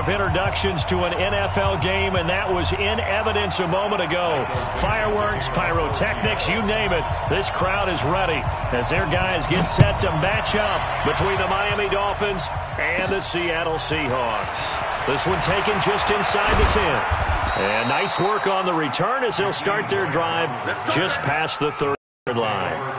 of introductions to an NFL game, and that was in evidence a moment ago. Fireworks, pyrotechnics, you name it. This crowd is ready as their guys get set to match up between the Miami Dolphins and the Seattle Seahawks. This one taken just inside the 10. And nice work on the return as they'll start their drive just past the 30-yard line.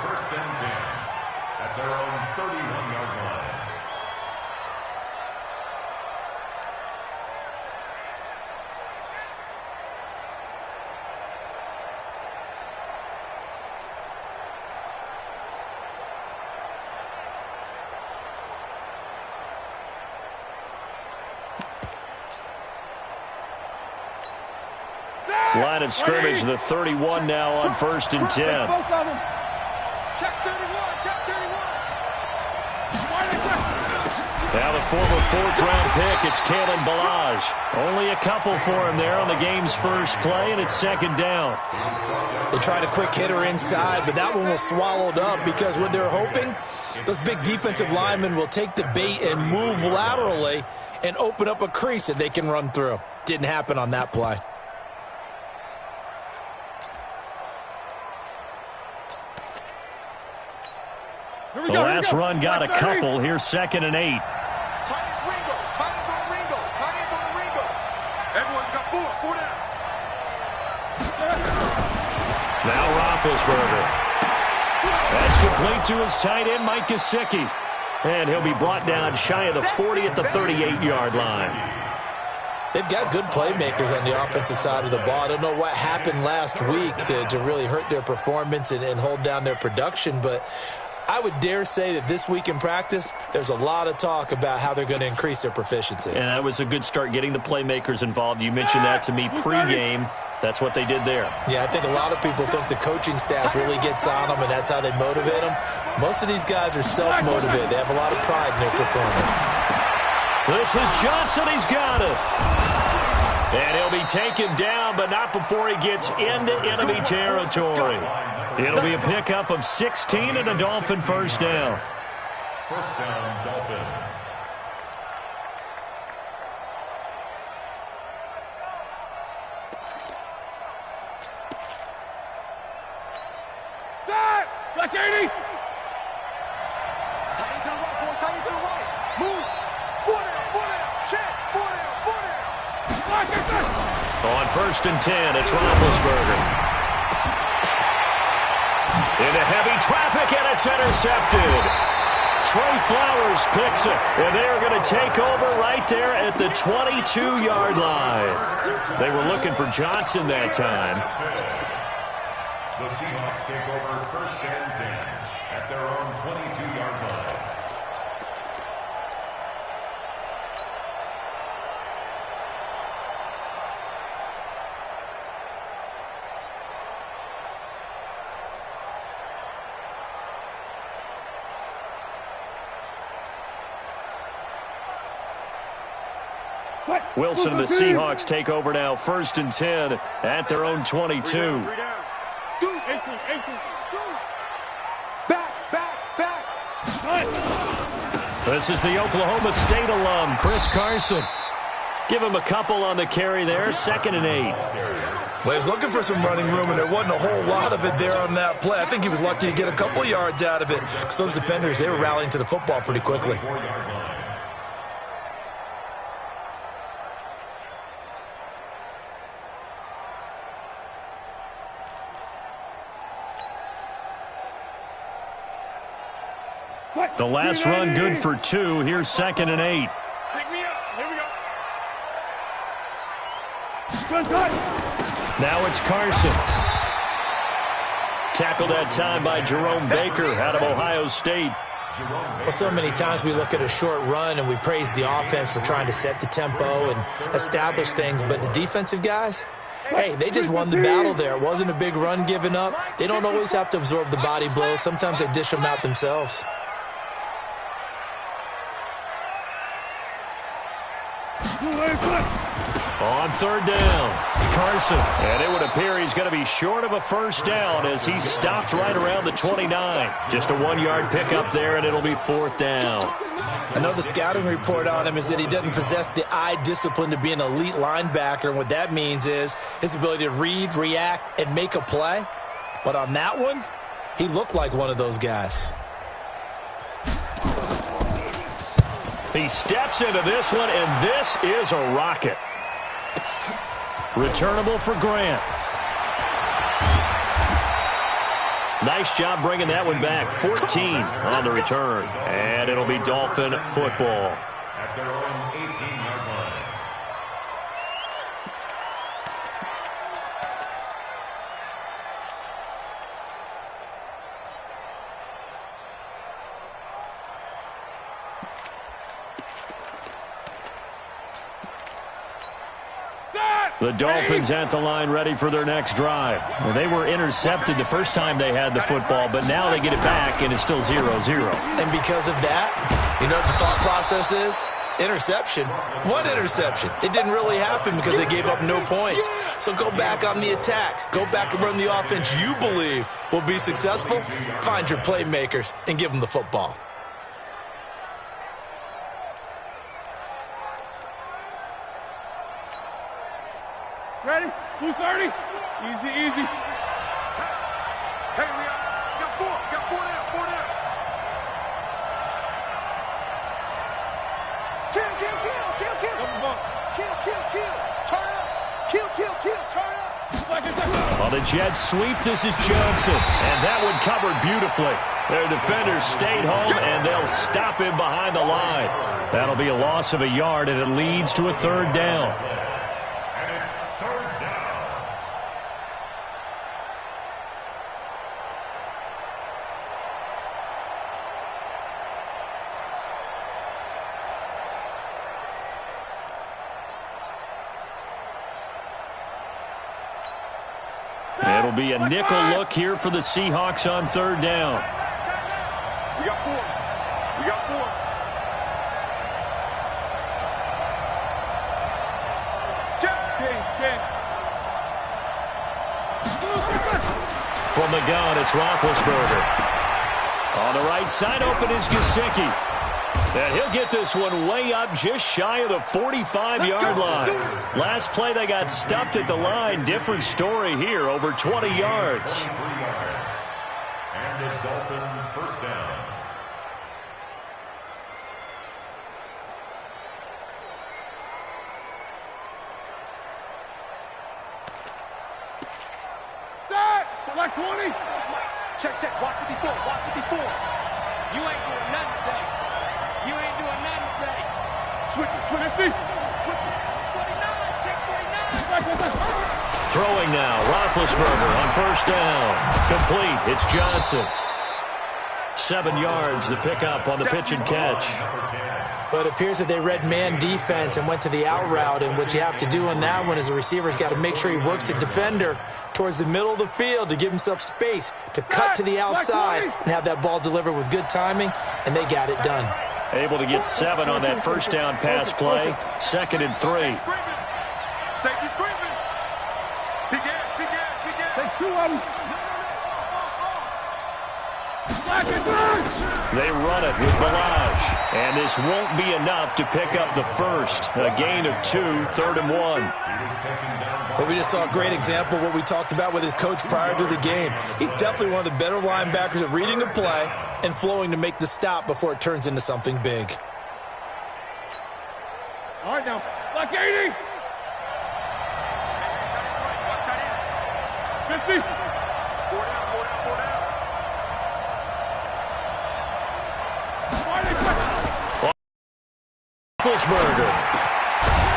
Line of scrimmage, the 31 now on 1st and 10. Check 31, check 31. Now the former 4th-round pick, it's Kalen Ballage. Only a couple for him there on the game's first play, and it's 2nd down. They tried a quick hitter inside, but that one was swallowed up because what they're hoping, those big defensive linemen will take the bait and move laterally and open up a crease that they can run through. Didn't happen on that play. The last run got a couple. Here's 2nd and 8. Tight end Ringo. Tight ends on Ringo. Tight ends on Ringo. Everyone got 4 down. Now Roethlisberger. That's complete to his tight end, Mike Gesicki. And he'll be brought down shy of the 40 at the 38-yard line. They've got good playmakers on the offensive side of the ball. I don't know what happened last week to really hurt their performance and hold down their production, but I would dare say that this week in practice, there's a lot of talk about how they're going to increase their proficiency. And that was a good start getting the playmakers involved. You mentioned that to me pregame. That's what they did there. Yeah, I think a lot of people think the coaching staff really gets on them, and that's how they motivate them. Most of these guys are self-motivated. They have a lot of pride in their performance. This is Johnson. He's got it. And he'll be taken down, but not before he gets into enemy territory. It'll be a pickup of 16 and a Dolphin 1st down. 1st down, Dolphins. Black 80. Tight end to the right, boy. Tight end to the right. Move. 4 down. Check. 4 down. On 1st and 10, it's Roethlisberger. Into heavy traffic, and it's intercepted. Trey Flowers picks it, and they're going to take over right there at the 22-yard line. They were looking for Johnson that time. The Seahawks take over 1st and 10 at their own 22-yard line. Wilson and the Seahawks take over now, 1st and 10 at their own 22. This is the Oklahoma State alum, Chris Carson. Give him a couple on the carry there, 2nd and 8. Well, he was looking for some running room, and there wasn't a whole lot of it there on that play. I think he was lucky to get a couple yards out of it because those defenders, they were rallying to the football pretty quickly. The last run good for 2. Here's 2nd and 8. Pick me up. Here we go. Now it's Carson. Tackled that time by Jerome Baker out of Ohio State. Well, so many times we look at a short run and we praise the offense for trying to set the tempo and establish things, but the defensive guys, hey, they just won the battle there. It wasn't a big run given up. They don't always have to absorb the body blows. Sometimes they dish them out themselves. On third down, Carson. And it would appear he's going to be short of a first down as he stopped right around the 29. Just a 1-yard pickup there, and it'll be fourth down. I know the scouting report on him is that he doesn't possess the eye discipline to be an elite linebacker, and what that means is his ability to read, react, and make a play. But on that one, he looked like one of those guys. He steps into this one, and this is a rocket. Returnable for Grant. Nice job bringing that one back. 14 on the return. And it'll be Dolphin football. At their own 18-yard line. The Dolphins at the line ready for their next drive. Well, they were intercepted the first time they had the football, but now they get it back, and it's still 0-0. And because of that, you know what the thought process is? Interception. What interception? It didn't really happen because they gave up no points. So go back on the attack. Go back and run the offense you believe will be successful. Find your playmakers and give them the football. Ready? 230. Easy, easy. Hey, we got four. Got four down. Four down. Kill. Kill. Turn up. Kill. Turn up. On the jet sweep, this is Johnson. And that one covered beautifully. Their defenders stayed home, and they'll stop him behind the line. That'll be a loss of a yard, and it leads to a third down. It'll be a nickel look here for the Seahawks on third down. We got four. From the gun, it's Roethlisberger. On the right side, open is Gesicki. And he'll get this one way up just shy of the 45-yard line. Last play, they got stuffed at the line. Different story here, over 20 yards. And the Dolphin first down. Like 20. Check. Watch 54. You ain't doing nothing today. Switch it. 49. Check 49. Throwing now, Roethlisberger on first down. Complete, it's Johnson. 7 yards, the pickup on the pitch and catch. But it appears that they read man defense and went to the out route, and what you have to do on that one is the receiver's got to make sure he works the defender towards the middle of the field to give himself space to cut to the outside and have that ball delivered with good timing, and they got it done. Able to get 7 on that first down pass play. 2nd and 3. Safety screaming. He gas. Take 2 of them. They run it with Balaj. And this won't be enough to pick up the first. A gain of 2, 3rd and 1. But we just saw a great example of what we talked about with his coach prior to the game. He's definitely one of the better linebackers at reading the play and flowing to make the stop before it turns into something big. All right, now. Like 80. 50. 4 down. Roethlisberger.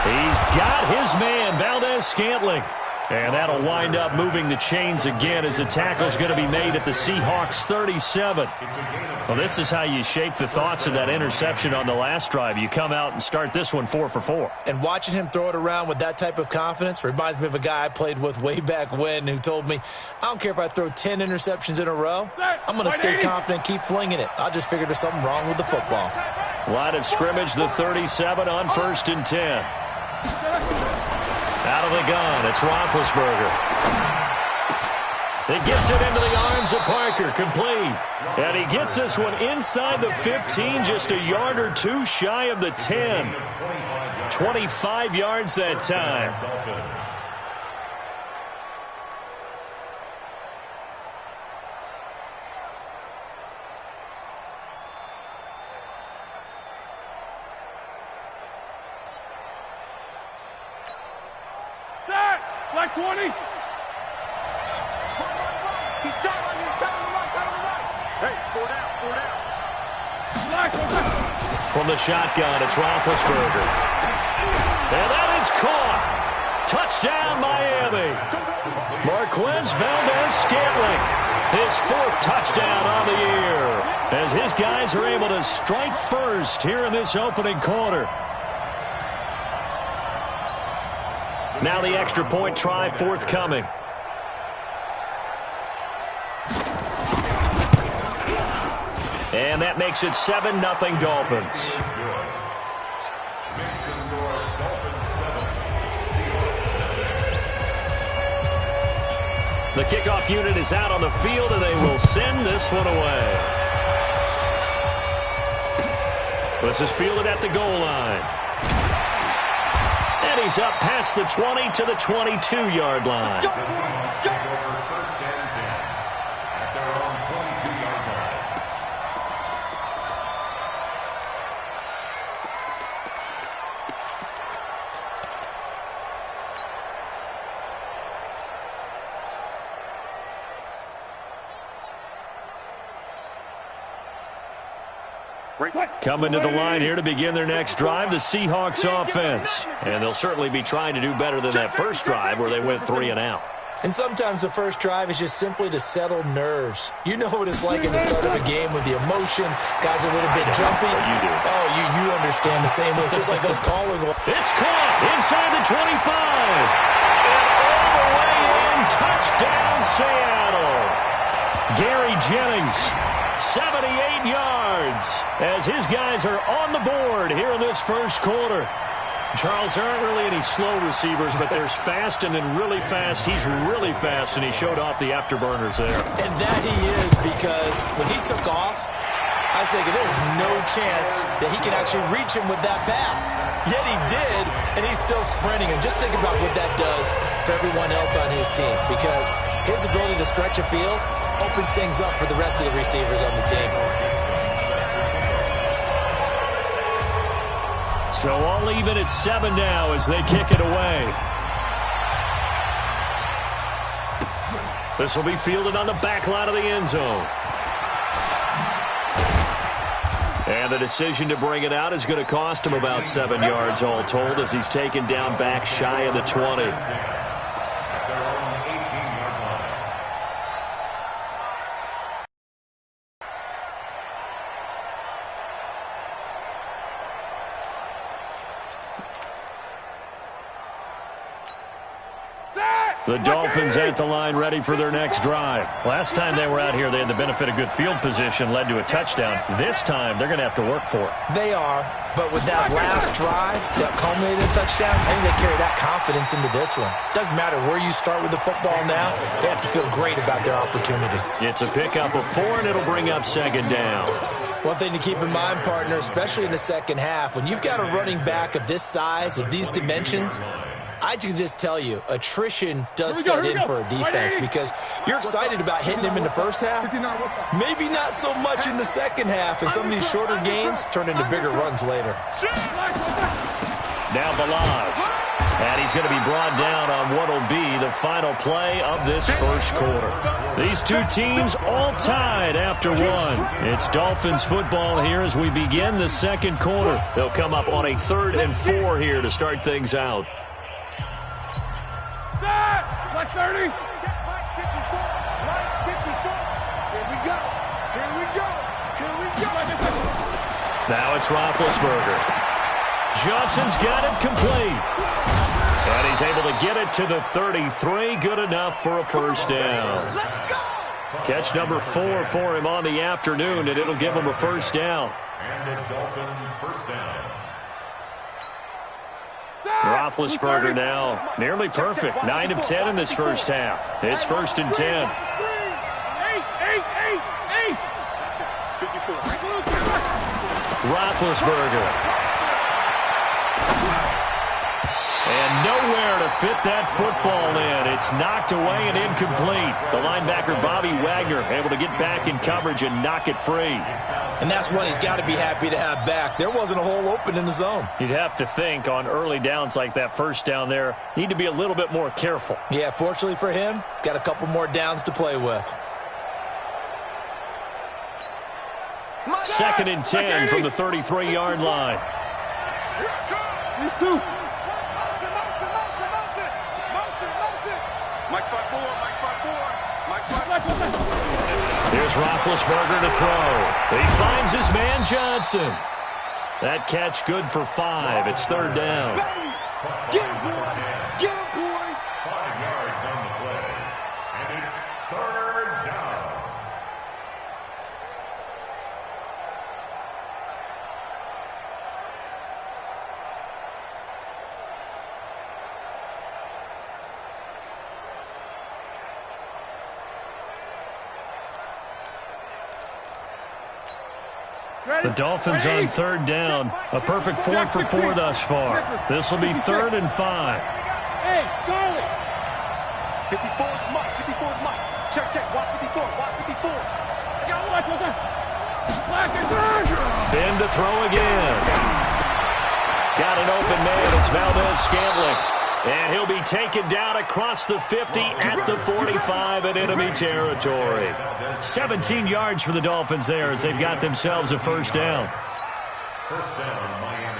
He's got his man, Valdez-Scantling. And that'll wind up moving the chains again as the tackle's going to be made at the Seahawks 37. Well, this is how you shape the thoughts of that interception on the last drive. You come out and start this one 4 for 4. And watching him throw it around with that type of confidence reminds me of a guy I played with way back when who told me, I don't care if I throw 10 interceptions in a row. I'm going to stay confident, keep flinging it. I just figured there's something wrong with the football. Line of scrimmage, the 37 on 1st and 10. Out of the gun, it's Roethlisberger. He gets it into the arms of Parker, complete. And he gets this one inside the 15, just a yard or two shy of the 10. 25 yards that time. Black 20. He's down on you. Down on the right. Hey, 4 down. Black. From the shotgun, it's Roethlisberger. And that is caught. Touchdown, Miami. Marquez Valdez-Scantling. His 4th touchdown on the year. As his guys are able to strike first here in this opening quarter. Now the extra point try forthcoming. And that makes it 7-0 Dolphins. The kickoff unit is out on the field, and they will send this one away. This is fielded at the goal line. And he's up past the 20 to the 22-yard line. Let's go. First and 10 at their own 22-yard line. Coming to the line here to begin their next drive, the Seahawks offense. And they'll certainly be trying to do better than that first drive where they went 3 and out. And sometimes the first drive is just simply to settle nerves. You know what it's like at the start of a game with the emotion. Guys are a little bit jumpy. You do. Oh, you understand the same way. It's just like us calling. It's caught inside the 25. And all the way in. Touchdown, Seattle. Gary Jennings, 78 yards, as his guys are on the board here in this first quarter. Charles, there aren't really any slow receivers, but there's fast and then really fast. He's really fast, and he showed off the afterburners there. And that he is, because when he took off, I was thinking there's no chance that he can actually reach him with that pass. Yet he did, and he's still sprinting. And just think about what that does for everyone else on his team, because his ability to stretch a field opens things up for the rest of the receivers on the team. So all even at 7 now as they kick it away. This will be fielded on the back line of the end zone. And the decision to bring it out is going to cost him about 7 yards all told, as he's taken down back shy of the 20. The Dolphins at the line ready for their next drive. Last time they were out here, they had the benefit of good field position, led to a touchdown. This time, they're going to have to work for it. They are, but with that last drive that culminated in a touchdown, I think they carry that confidence into this one. Doesn't matter where you start with the football now, they have to feel great about their opportunity. It's a pickup of 4, and it'll bring up 2nd down. One thing to keep in mind, partner, especially in the second half, when you've got a running back of this size, of these dimensions, I can just tell you, attrition does set in for a defense, because you're excited about hitting him in the first half. Maybe not so much in the second half, and some of these shorter gains turn into bigger runs later. Now Balaj. And he's going to be brought down on what will be the final play of this first quarter. These two teams all tied after 1. It's Dolphins football here as we begin the second quarter. They'll come up on a 3rd and 4 here to start things out. Black 30. Here we go. Now it's Roethlisberger. Johnson's got it complete. And he's able to get it to the 33. Good enough for a first down. Catch number 4 for him on the afternoon, and it'll give him a first down. And a Dolphin first down. Roethlisberger now nearly perfect. 9 of 10 in this first half. It's 1st and 10. Roethlisberger. And nowhere to fit that football in. It's knocked away and incomplete. The linebacker, Bobby Wagner, able to get back in coverage and knock it free. And that's one he's got to be happy to have back. There wasn't a hole open in the zone. You'd have to think on early downs like that first down there, need to be a little bit more careful. Yeah, fortunately for him, got a couple more downs to play with. 2nd and 10 from the 33-yard line. Here's Roethlisberger to throw. He finds his man Johnson. That catch good for 5. It's 3rd down. Get him, boy. Get him, boy. 5 yards on the play. And it's 3rd down. The Dolphins on 3rd down. A perfect 4 for 4 thus far. This will be 3rd and 5. Hey, Charlie. 54 is Mike. 54 is Mike. Check, check. Watch 54. Watch 54. Ben to throw again. Got an open man. It's Valdez-Scantling. And he'll be taken down across the 50 at the 45 in enemy territory. 17 yards for the Dolphins there as they've got themselves a 1st down. 1st down, Miami.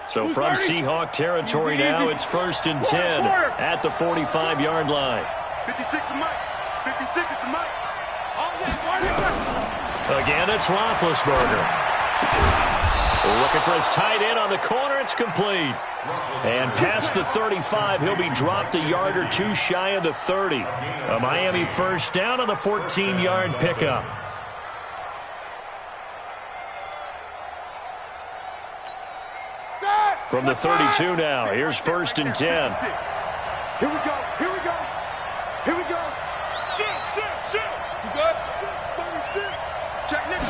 So from Seahawk territory now, it's 1st and 10 at the 45-yard line. 56 is Mike. 56 is the Mike. Again, it's Roethlisberger. Looking for his tight end on the corner. It's complete. And past the 35, he'll be dropped a yard or 2 shy of the 30. A Miami 1st down on the 14-yard pickup. From the 32 now, here's 1st and 10. Here we go. Here we go. Here we go. Shit. You good? 36. Check next.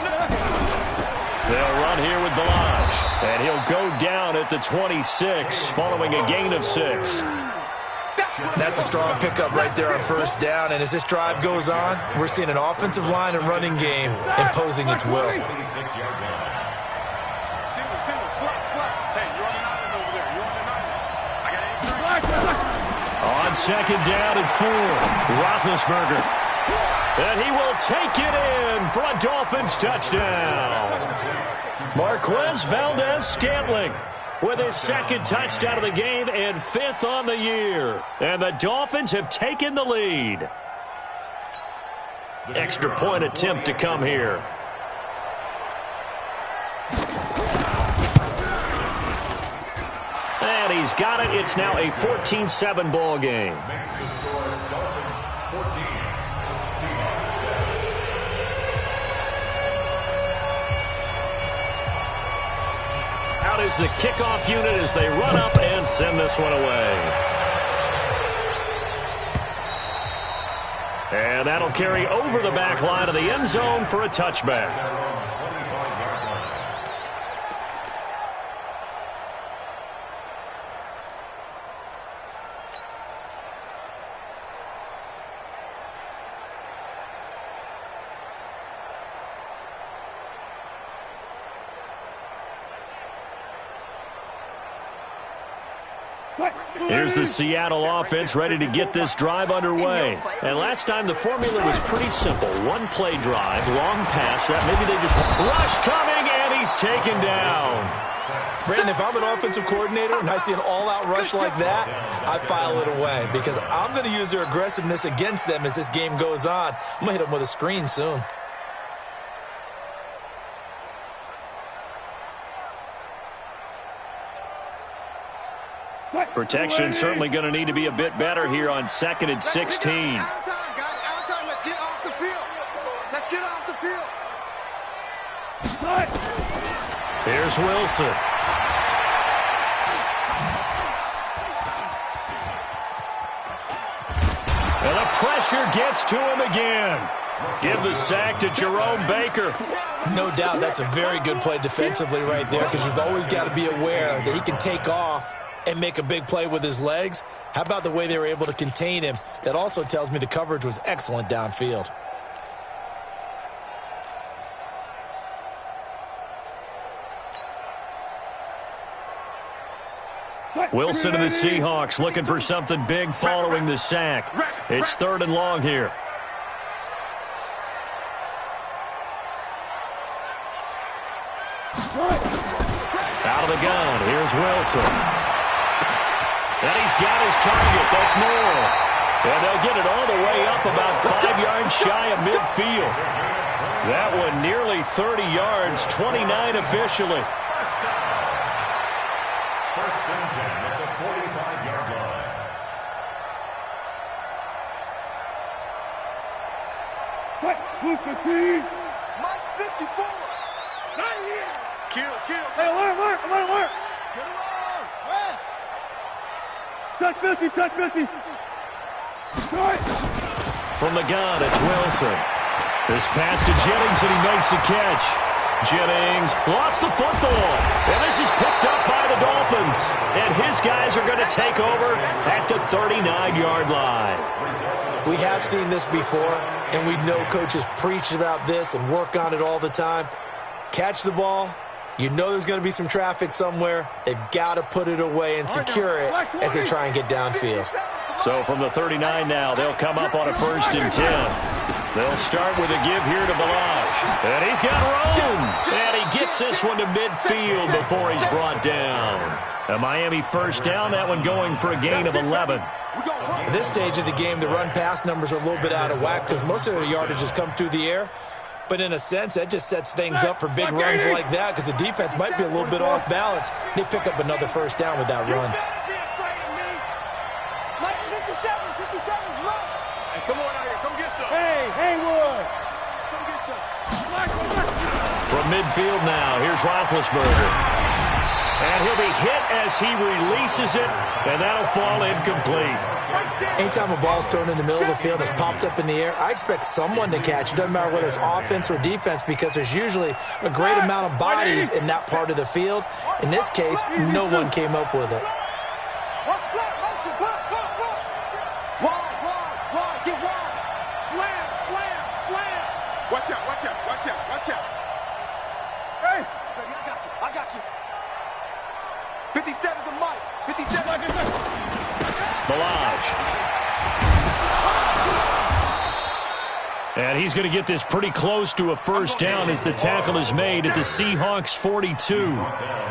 They'll run here with Balaj. And he'll go down at the 26 following a gain of 6. That's a strong pickup right there on 1st down. And as this drive goes on, we're seeing an offensive line and running game imposing its will. Single, slap. Hey, you're on an island over there. You're on an island. I got 8. On 2nd down and 4, Roethlisberger. And he will take it in for a Dolphins touchdown. Marquez Valdez-Scantling with his 2nd touchdown of the game and 5th on the year. And the Dolphins have taken the lead. Extra point attempt to come here. And he's got it. It's now a 14-7 ball game. Out is the kickoff unit as they run up and send this one away. And that'll carry over the back line of the end zone for a touchback. Here's the Seattle offense ready to get this drive underway. And last time the formula was pretty simple. One play drive, long pass, that maybe they just rush coming, and he's taken down. Brandon, if I'm an offensive coordinator and I see an all-out rush like that, I file it away because I'm going to use their aggressiveness against them as this game goes on. I'm going to hit them with a screen soon. Protection certainly going to need to be a bit better here on 2nd and 16. Out of time, guys. Out of time. Let's get off the field. Let's get off the field. Here's Wilson. And the pressure gets to him again. Give the sack to Jerome Baker. No doubt that's a very good play defensively right there, because you've always got to be aware that he can take off and make a big play with his legs. How about the way they were able to contain him? That also tells me the coverage was excellent downfield. Wilson and the Seahawks looking for something big following the sack. It's 3rd and long here. Out of the gun, here's Wilson. And he's got his target, that's more. And they'll get it all the way up about 5 yards shy of midfield. That one nearly 30 yards, 29 officially. First and 10 at the 45-yard line. Mike 54. Not here. Kill. Hey, alert. Get along. Rest. Touch 50. From the gun, it's Wilson. This pass to Jennings, and he makes the catch. Jennings lost the football, and this is picked up by the Dolphins. And his guys are going to take over at the 39-yard line. We have seen this before, and we know coaches preach about this and work on it all the time. Catch the ball. You know there's going to be some traffic somewhere. They've got to put it away and secure it as they try and get downfield. So from the 39 now, they'll come up on a 1st and 10. They'll start with a give here to Balaj. And he's got room. And he gets this one to midfield before he's brought down. A Miami 1st down, that one going for a gain of 11. At this stage of the game, the run-pass numbers are a little bit out of whack because most of their yardage has come through the air. But in a sense, that just sets things up for big runs like that because the defense might be a little bit off balance. They pick up another 1st down with that run. Mike 57's run. Hey, come on out here. Come get some. Hey, Haywood. Come get some. From midfield now, here's Roethlisberger. And he'll be hit as he releases it, and that'll fall incomplete. Anytime a ball's thrown in the middle of the field and it's popped up in the air, I expect someone to catch. It doesn't matter whether it's offense or defense because there's usually a great amount of bodies in that part of the field. In this case, no one came up with it. Wide, get wide. Slam. Watch out. Hey. I got you. 57's the Mike. 57. Balaj. And he's going to get this pretty close to a 1st down as the tackle is made at the Seahawks 42.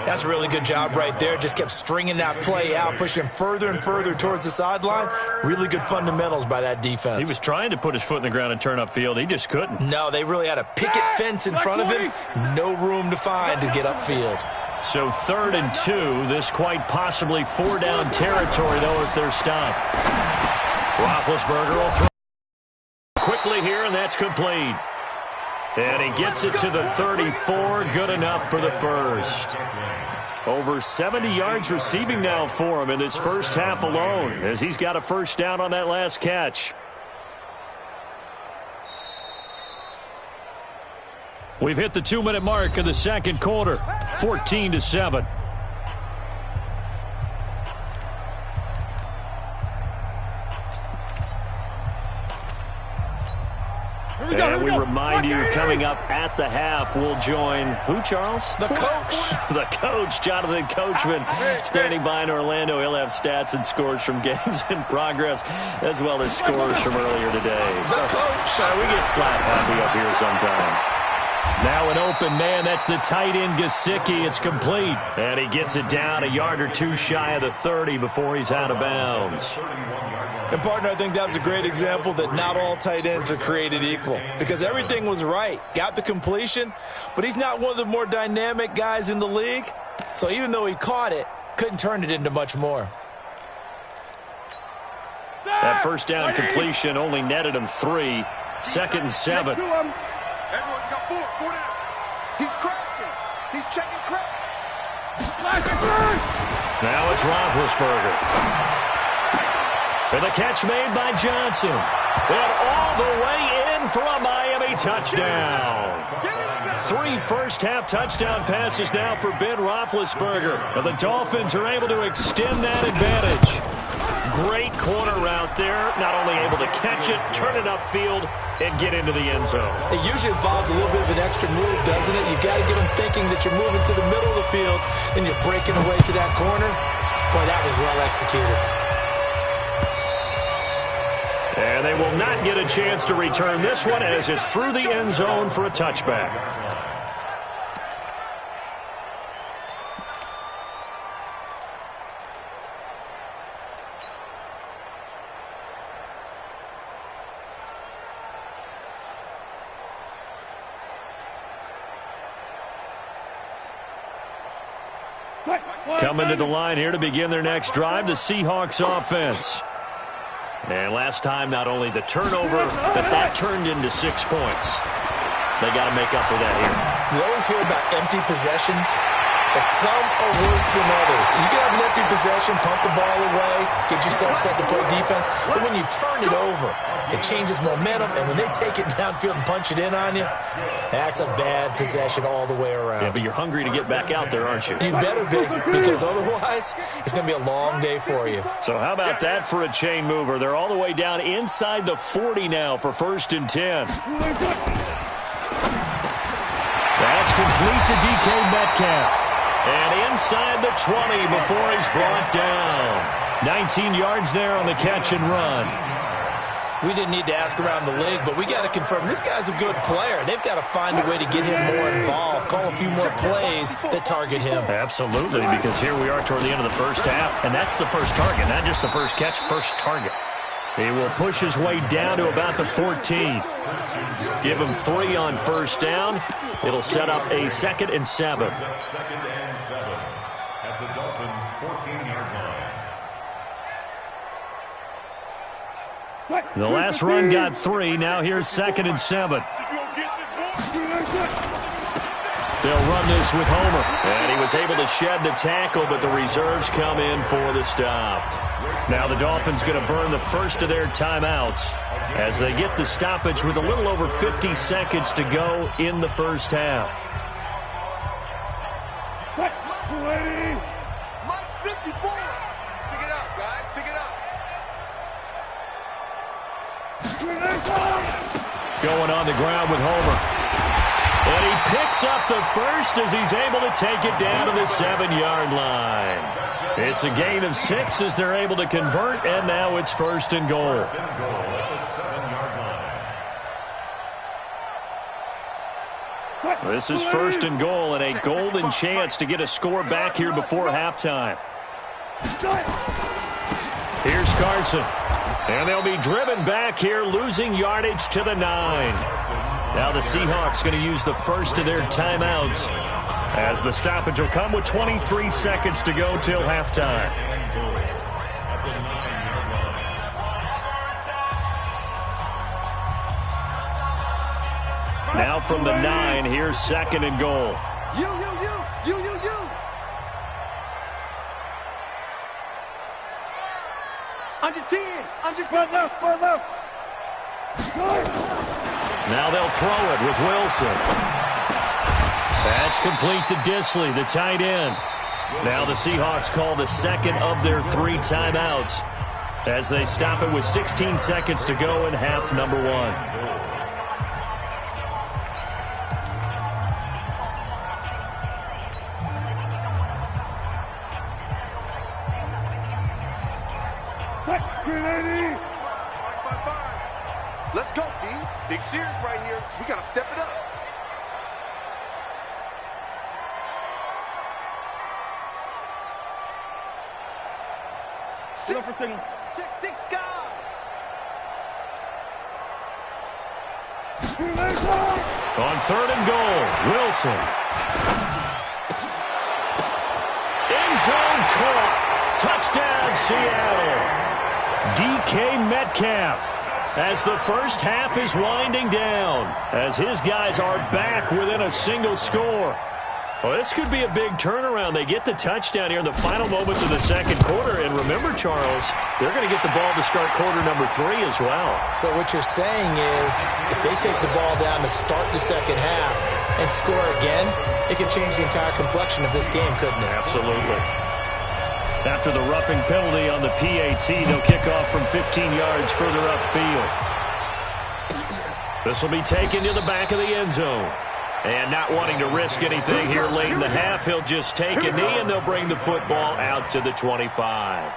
That's a really good job right there. Just kept stringing that play out, pushing him further and further towards the sideline. Really good fundamentals by that defense. He was trying to put his foot in the ground and turn upfield. He just couldn't. No, they really had a picket fence in front of him. No room to find to get upfield. So 3rd and 2. This quite possibly 4-down territory, though, if they're stopped. Roethlisberger will throw quickly here, and that's complete. And he gets it to the 34. Good enough for the 1st. Over 70 yards receiving now for him in this 1st half alone, as he's got a 1st down on that last catch. We've hit the 2-minute mark of the 2nd quarter, 14-7. And we remind you, coming up at the half, we'll join who, Charles? The coach. The coach, Jonathan Coachman, standing by in Orlando. He'll have stats and scores from games in progress, as well as scores from earlier today. The coach. We get slap happy up here sometimes. Now an open man. That's the tight end, Gesicki. It's complete. And he gets it down a yard or two shy of the 30 before he's out of bounds. And, partner, I think that was a great example that not all tight ends are created equal because everything was right. Got the completion, but he's not one of the more dynamic guys in the league. So even though he caught it, couldn't turn it into much more. That 1st down completion only netted him 3. 2nd and 7. Everyone got four down. He's crashing. He's checking crash. Now it's Roethlisberger. And the catch made by Johnson. And all the way in for a Miami touchdown. 3 first-half touchdown passes now for Ben Roethlisberger. And the Dolphins are able to extend that advantage. Great corner route there. Not only able to catch it, turn it upfield, and get into the end zone. It usually involves a little bit of an extra move, doesn't it? You've got to get them thinking that you're moving to the middle of the field and you're breaking away to that corner. Boy, that was well executed. And they will not get a chance to return this one as it's through the end zone for a touchback. Coming to the line here to begin their next drive, the Seahawks offense. And last time, not only the turnover, but that turned into 6 points. They got to make up for that here. We always hear about empty possessions, but some are worse than others. You can have an empty possession, pump the ball away, get yourself set to play defense, but when you turn it over, it changes momentum, and when they take it downfield and punch it in on you, that's a bad possession all the way around. Yeah, but you're hungry to get back out there, aren't you? You better be, because otherwise, it's going to be a long day for you. So how about that for a chain mover? They're all the way down inside the 40 now for 1st and 10. That's complete to DK Metcalf. And inside the 20 before he's brought down. 19 yards there on the catch and run. We didn't need to ask around the league, but we got to confirm this guy's a good player. They've got to find a way to get him more involved, call a few more plays that target him. Absolutely, because here we are toward the end of the first half, and that's the first target, not just the first catch, first target. He will push his way down to about the 14. Give him 3 on first down. It'll set up a 2nd and 7. 2nd and 7 at the Dolphins' 14-yard line. The last run got 3. Now here's 2nd and 7. They'll run this with Homer. And he was able to shed the tackle, but the reserves come in for the stop. Now the Dolphins going to burn the first of their timeouts as they get the stoppage with a little over 50 seconds to go in the first half. Mike 54. Pick it up, guys. Pick it up. Going on the ground with Homer. And he picks up the first as he's able to take it down to the 7-yard line. It's a gain of 6 as they're able to convert, and now it's 1st and goal. First and goal at the 7-yard line. This is 1st and goal and a golden chance to get a score back here before halftime. Here's Carson. And they'll be driven back here, losing yardage to the 9. Now the Seahawks going to use the first of their timeouts as the stoppage will come with 23 seconds to go till halftime. Now from the 9, here's 2nd and goal. You. Under 10. Under 10. Further. Now they'll throw it with Wilson. That's complete to Disley, the tight end. Now the Seahawks call the 2nd of their 3 timeouts as they stop it with 16 seconds to go in half number 1. Let's go, D. Big series right here. We got to step it up. Go for signal. Check 6 guys. On 3rd and goal, Wilson. End zone caught. Touchdown, Seattle. DK Metcalf. as the first half is winding down, as his guys are back within a single score. Well, this could be a big turnaround. They get the touchdown here in the final moments of the second quarter. And remember, Charles, they're going to get the ball to start quarter number 3 as well. So what you're saying is if they take the ball down to start the second half and score again, it could change the entire complexion of this game, couldn't it? Absolutely. After the roughing penalty on the PAT, they'll kick off from 15 yards further upfield. This will be taken to the back of the end zone. And not wanting to risk anything here late in the half, he'll just take a knee, and they'll bring the football out to the 25.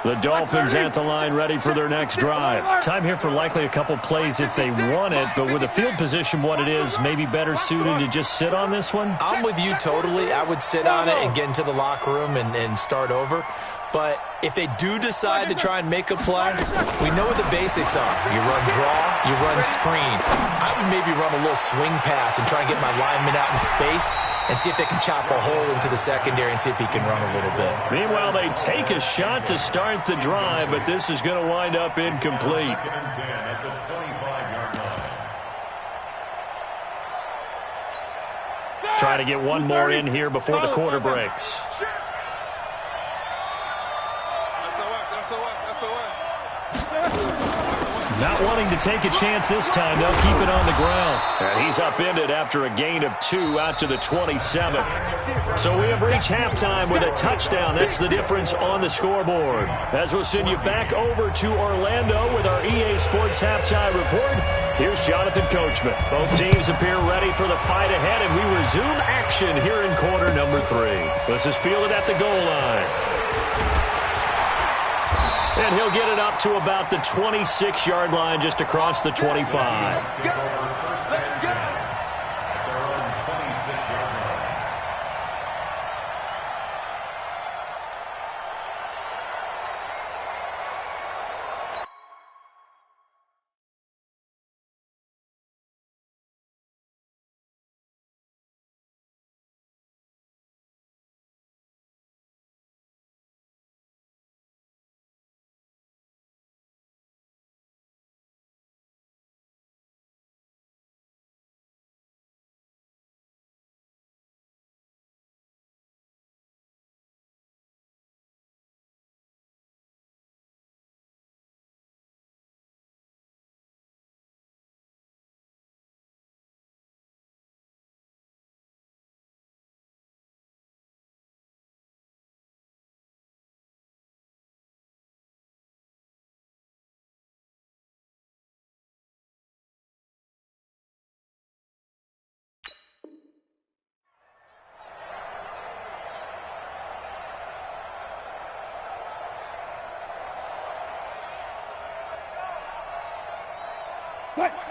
The Dolphins at the line ready for their next drive. Time here for likely a couple plays if they want it, but with the field position what it is, maybe better suited to just sit on this one? I'm with you totally. I would sit on it and get into the locker room and start over. But if they do decide to try and make a play, we know what the basics are. You run draw, you run screen. I would maybe run a little swing pass and try and get my lineman out in space and see if they can chop a hole into the secondary and see if he can run a little bit. Meanwhile, they take a shot to start the drive, but this is going to wind up incomplete. Trying to get one more in here before the quarter breaks. Not wanting to take a chance this time, they'll keep it on the ground. And he's upended after a gain of 2 out to the 27. So we have reached halftime with a touchdown. That's the difference on the scoreboard. As we'll send you back over to Orlando with our EA Sports Halftime Report, here's Jonathan Coachman. Both teams appear ready for the fight ahead, and we resume action here in quarter number 3. This is fielded at the goal line. And he'll get it up to about the 26-yard line just across the 25.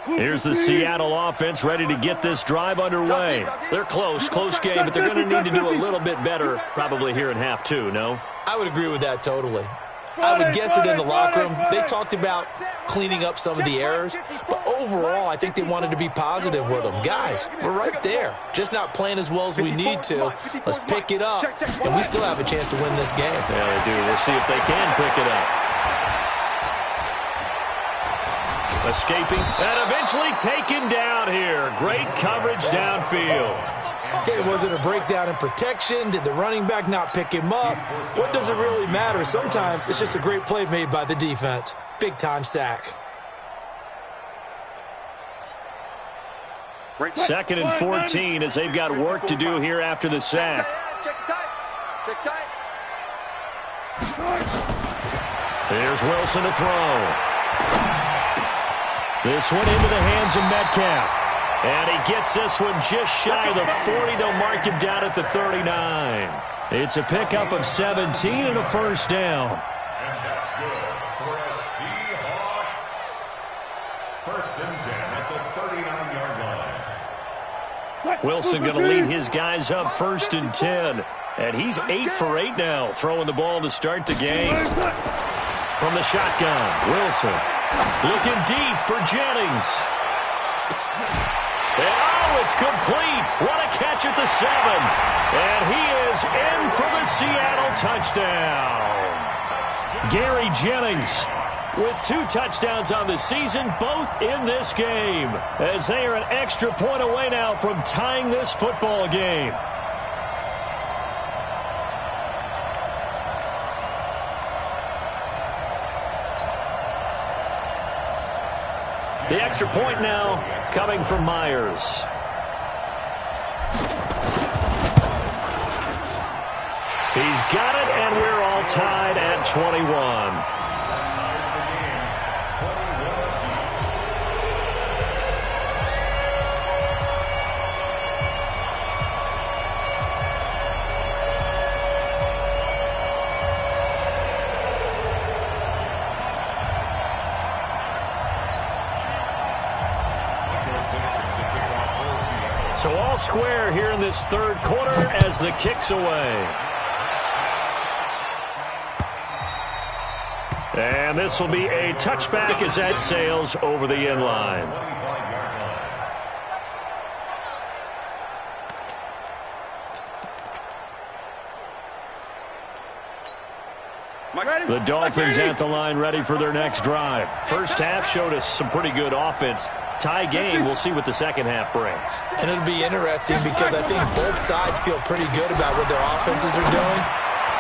Here's the Seattle offense ready to get this drive underway. They're close game, but they're going to need to do a little bit better probably here in half 2, no? I would agree with that totally. I would guess it in the locker room. They talked about cleaning up some of the errors, but overall I think they wanted to be positive with them. Guys, we're right there. Just not playing as well as we need to. Let's pick it up, and we still have a chance to win this game. Yeah, they do. We'll see if they can pick it up. Escaping and eventually taken down here. Great coverage downfield. Okay, was it a breakdown in protection? Did the running back not pick him up? What does it really matter? Sometimes it's just a great play made by the defense. Big-time sack. 2nd and 14 as they've got work to do here after the sack. Here's Wilson to throw. This one into the hands of Metcalf. And he gets this one just shy of the 40. They'll mark him down at the 39. It's a pickup of 17 and a first down. And that's good for a Seahawks. 1st and 10 at the 39-yard line. Wilson going to lead his guys up 1st and 10. And he's 8 for 8 now, throwing the ball to start the game. From the shotgun, Wilson looking deep for Jennings. And oh, it's complete. What a catch at the 7. And he is in for the Seattle touchdown. Gary Jennings with 2 touchdowns on the season, both in this game, as they are an extra point away now from tying this football game. The extra point now coming from Myers. He's got it, and we're all tied at 21. So all square here in this third quarter as the kick's away. And this will be a touchback as that sails over the end line. The Dolphins at the line ready for their next drive. First half showed us some pretty good offense. Tie game, we'll see what the second half brings. And it'll be interesting because I think both sides feel pretty good about what their offenses are doing.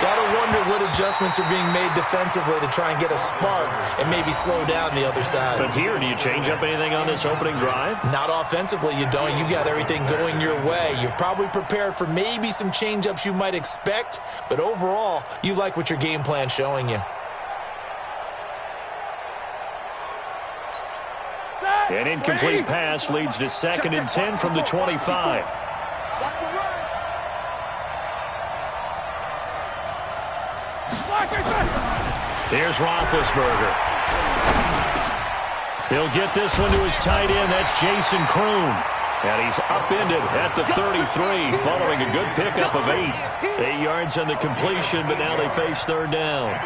Gotta wonder what adjustments are being made defensively to try and get a spark and maybe slow down the other side. But here, do you change up anything on this opening drive? Not offensively, you don't. You got everything going your way. You've probably prepared for maybe some change-ups you might expect, but overall, you like what your game plan's showing you. An incomplete pass leads to 2nd and 10 from the 25. Here's Roethlisberger. He'll get this one to his tight end. That's Jason Kroon. And he's upended at the 33 following a good pickup of 8. 8 yards on the completion, but now they face third down.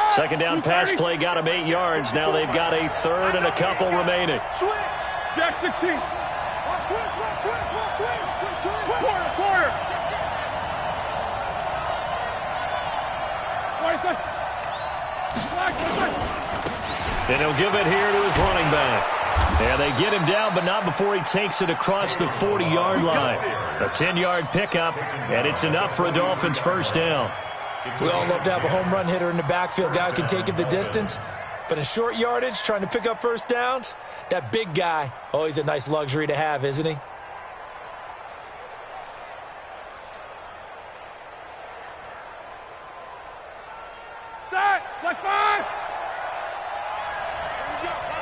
Second down pass play got him 8 yards. Now they've got a third and a couple remaining. Switch. Jack 16. Quarter. And he'll give it here to his running back. And they get him down, but not before he takes it across the 40-yard line. A 10-yard pickup, and it's enough for a Dolphins first down. We all love to have a home run hitter in the backfield, guy who can take it the distance. But in short yardage, trying to pick up first downs, that big guy, always a nice luxury to have, isn't he? Start. Like 5.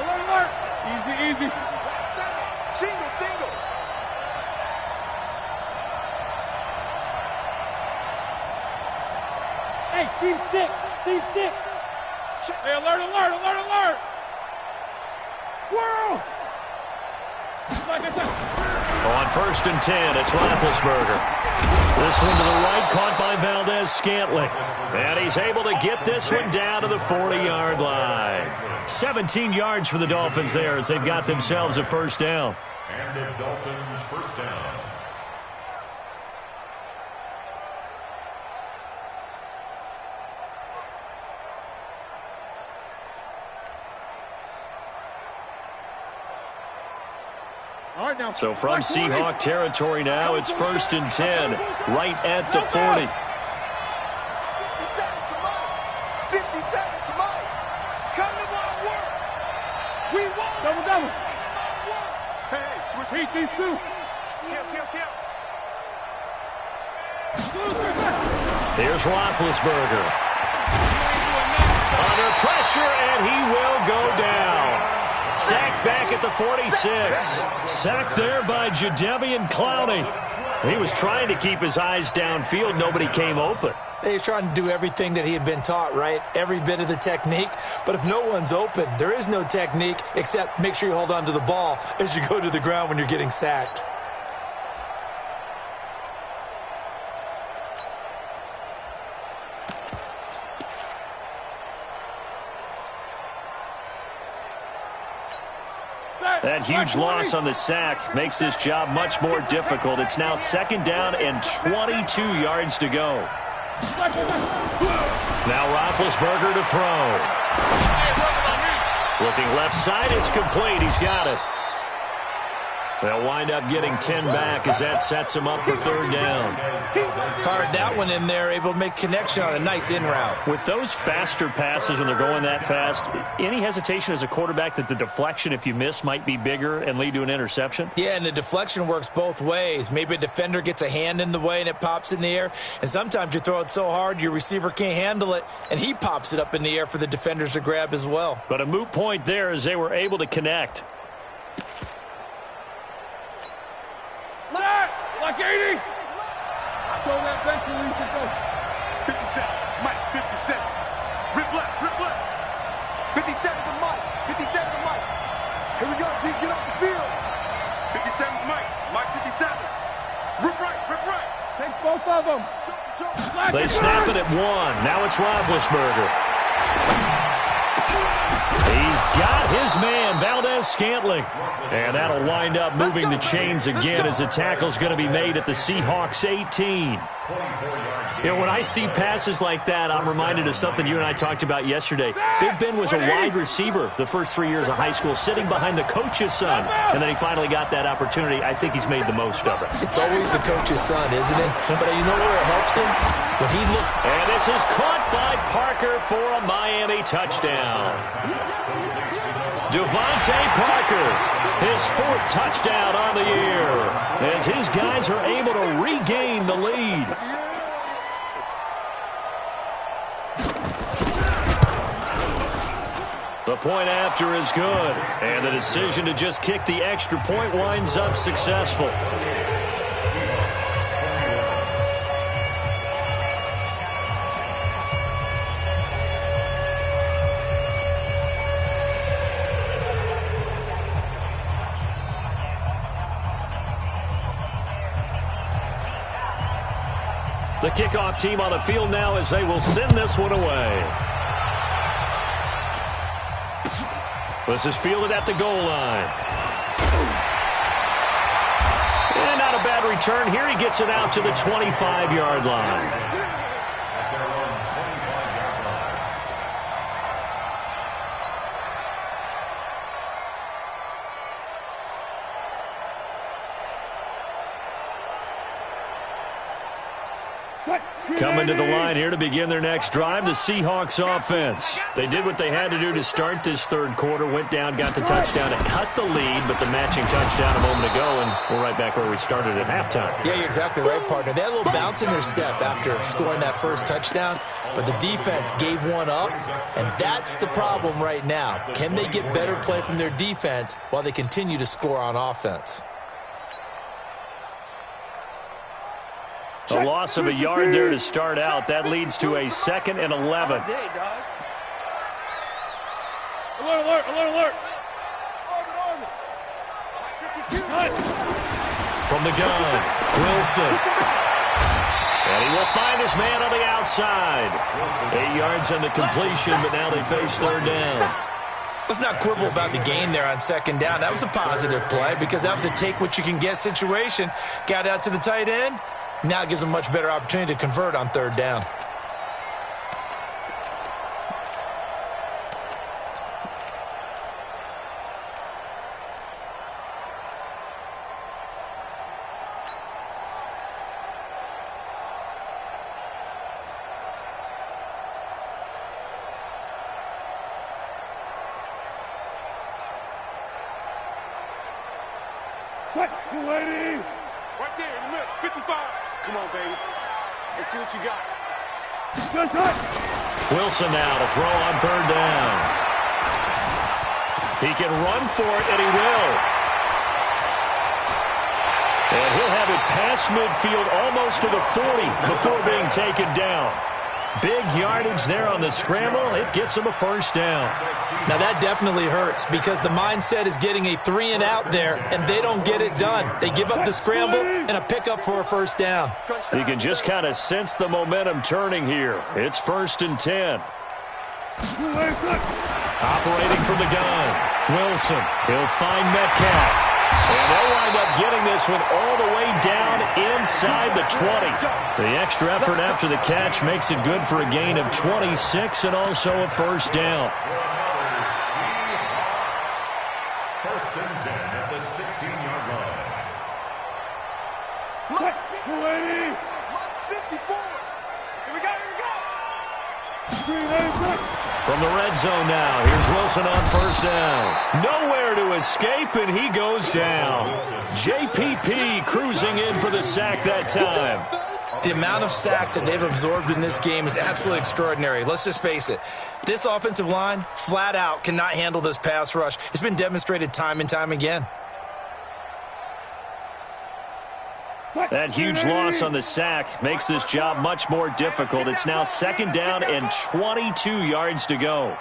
Alert. Easy. Single. Hey, Steve 6. Hey, alert. Whoa! On 1st and 10, it's Roethlisberger. This one to the right, caught by Valdez-Scantling. And he's able to get this one down to the 40-yard line. 17 yards for the Dolphins there as they've got themselves a first down. And the Dolphins first down. So from Seahawk territory now, it's 1st and 10, right at the 40. 50 seconds, come on. Come to my work. We won. Double. Hey, switch. Beat these two. Count. Here's Roethlisberger. Under pressure, and he will go down. Sacked back at the 46. Sacked there by Jadeveon Clowney. He was trying to keep his eyes downfield. Nobody came open. He's trying to do everything that he had been taught, right? Every bit of the technique. But if no one's open, there is no technique except make sure you hold on to the ball as you go to the ground when you're getting sacked. That huge loss on the sack makes this job much more difficult. It's now 2nd down and 22 yards to go. Now Roethlisberger to throw. Looking left side, it's complete. He's got it. They'll wind up getting 10 back as that sets him up for 3rd down. Fired that one in there, able to make connection on a nice in route. With those faster passes when they're going that fast, any hesitation as a quarterback that the deflection, if you miss, might be bigger and lead to an interception? Yeah, and the deflection works both ways. Maybe a defender gets a hand in the way and it pops in the air. And sometimes you throw it so hard your receiver can't handle it, and he pops it up in the air for the defenders to grab as well. But a moot point there as they were able to connect. Like 80. Show that bench release and go. 57. Mike, 57. Rip left, rip left. 57 to Mike. 57 to Mike. Here we go, G. Get off the field. 57 to Mike. Mike, 57. Rip right, rip right. Take both of them. They snap it at 1. Now it's Roethlisberger. He's got his man, Valdez-Scantling. And that'll wind up moving the chains again as the tackle's going to be made at the Seahawks 18. You know, when I see passes like that, I'm reminded of something you and I talked about yesterday. Big Ben was a wide receiver the first 3 years of high school, sitting behind the coach's son. And then he finally got that opportunity. I think he's made the most of it. It's always the coach's son, isn't it? But you know where it helps him? When he looks... And this is caught by Parker for a Miami touchdown. Devontae Parker, his 4th touchdown on the year, as his guys are able to regain the lead. The point after is good, and the decision to just kick the extra point winds up successful. The kickoff team on the field now as they will send this one away. This is fielded at the goal line. And not a bad return. Here he gets it out to the 25-yard line. Coming to the line here to begin their next drive, the Seahawks offense. They did what they had to do to start this 3rd quarter, went down, got the touchdown to cut the lead, but the matching touchdown a moment ago, and we're right back where we started at halftime. Yeah, you're exactly right, partner. They had a little bounce in their step after scoring that first touchdown, but the defense gave one up, and that's the problem right now. Can they get better play from their defense while they continue to score on offense? A loss of a yard there to start out. That leads to a 2nd and 11. Alert, alert, alert, alert. From the gun, Wilson. And he will find his man on the outside. 8 yards on the completion, but now they face 3rd down. Let's not quibble about the gain there on 2nd down. That was a positive play because that was a take-what-you-can-get situation. Got out to the tight end. Now it gives them a much better opportunity to convert on 3rd down. Lady. Right there in the middle, 55. Come on, baby. Let's see what you got. Wilson now to throw on 3rd down. He can run for it, and he will. And he'll have it past midfield, almost to the 40 before being taken down. Big yardage there on the scramble. It gets him a first down. Now that definitely hurts because the mindset is getting a 3-and-out there, and they don't get it done. They give up the scramble and a pickup for a first down. You can just kind of sense the momentum turning here. It's 1st and 10. Operating from the gun, Wilson. He'll find Metcalf. And they'll wind up getting this one all the way down inside the 20. The extra effort after the catch makes it good for a gain of 26 and also a first down. 1st and 10 at the 16-yard line. Look, 54. Here we go, From the red zone now, here's Wilson on first down. Nowhere to escape, and he goes down. JPP cruising in for the sack that time. The amount of sacks that they've absorbed in this game is absolutely extraordinary. Let's just face it. This offensive line, flat out, cannot handle this pass rush. It's been demonstrated time and time again. That huge loss on the sack makes this job much more difficult. It's now 2nd down and 22 yards to go.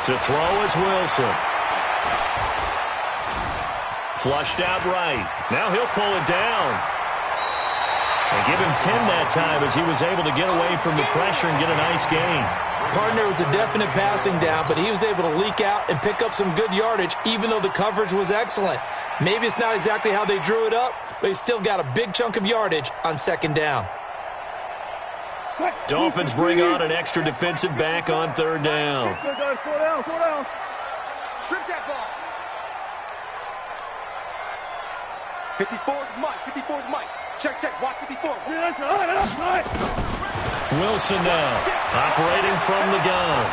To throw is Wilson. Flushed out right. Now he'll pull it down. They give him 10 that time as he was able to get away from the pressure and get a nice gain. Partner was a definite passing down, but he was able to leak out and pick up some good yardage, even though the coverage was excellent. Maybe it's not exactly how they drew it up, but he still got a big chunk of yardage on 2nd down. Dolphins bring on an extra defensive back on 3rd down. 4 down. Strip that ball. 54's Mike. 54's Mike. Check. Watch 54. Wilson now, operating from the gun.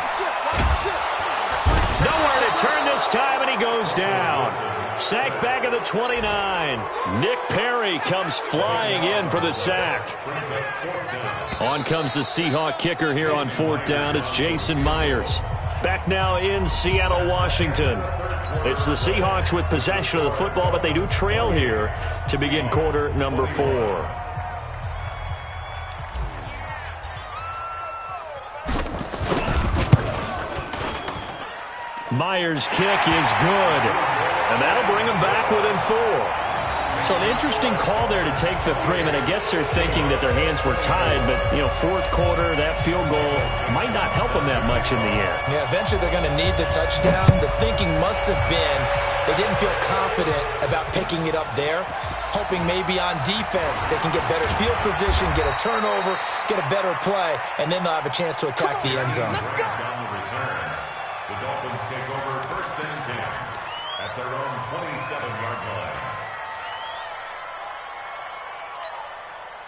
Nowhere to turn this time, and he goes down. Sacked back at the 29. Nick Perry comes flying in for the sack. On comes the Seahawk kicker here on 4th down. It's Jason Myers. Back now in Seattle, Washington. It's the Seahawks with possession of the football, but they do trail here to begin quarter number 4. Myers' kick is good, and that'll bring them back within 4. So an interesting call there to take the 3. I mean, I guess they're thinking that their hands were tied, but, 4th quarter, that field goal might not help them that much in the end. Yeah, eventually they're going to need the touchdown. The thinking must have been they didn't feel confident about picking it up there, hoping maybe on defense they can get better field position, get a turnover, get a better play, and then they'll have a chance to attack the end zone. The Dolphins take over 1st and 10 at their own 27-yard line.